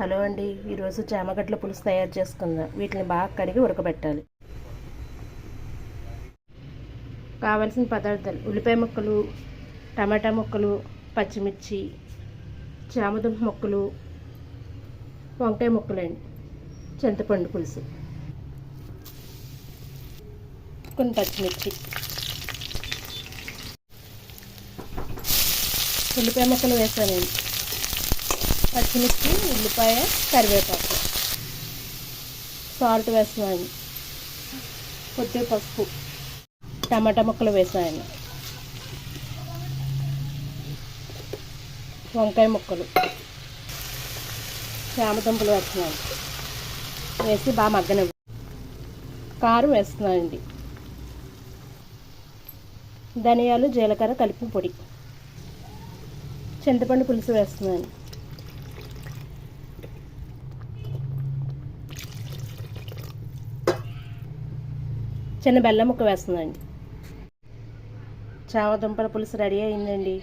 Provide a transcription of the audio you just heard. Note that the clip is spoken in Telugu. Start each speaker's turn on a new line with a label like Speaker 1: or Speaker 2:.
Speaker 1: హలో అండి, ఈరోజు చామగడ్డల పులుసు తయారు చేసుకుందాం. వీటిని బాగా కడిగి ఉడకబెట్టాలి. కావలసిన పదార్థాలు: ఉల్లిపాయ ముక్కలు, టమాటా ముక్కలు, పచ్చిమిర్చి, చామదుంప ముక్కలు, వంకాయ ముక్కలండి, చింతపండు పులుసు, కొన్ని పచ్చిమిర్చి, ఉల్లిపాయ ముక్కలు వేసానండి, పచ్చిమిర్చి, ఉల్లిపాయ, కరివేపాకు, సాల్ట్ వేస్తున్నాను, కొద్దిగా పసుపు, టమాటా ముక్కలు వేసాను, వంకాయ ముక్కలు, చామదుంపలు వేస్తున్నాను, వేసి బాగా మగ్గనివ్వండి. కారం వేస్తున్నానండి, ధనియాలు, జీలకర్ర కలిపి పొడి, చింతపండు పులుసు వేస్తున్నాను, చిన్న బెల్లం ముక్క వేస్తుందండి. చామదుంపల పులుసు రెడీ అయిందండి.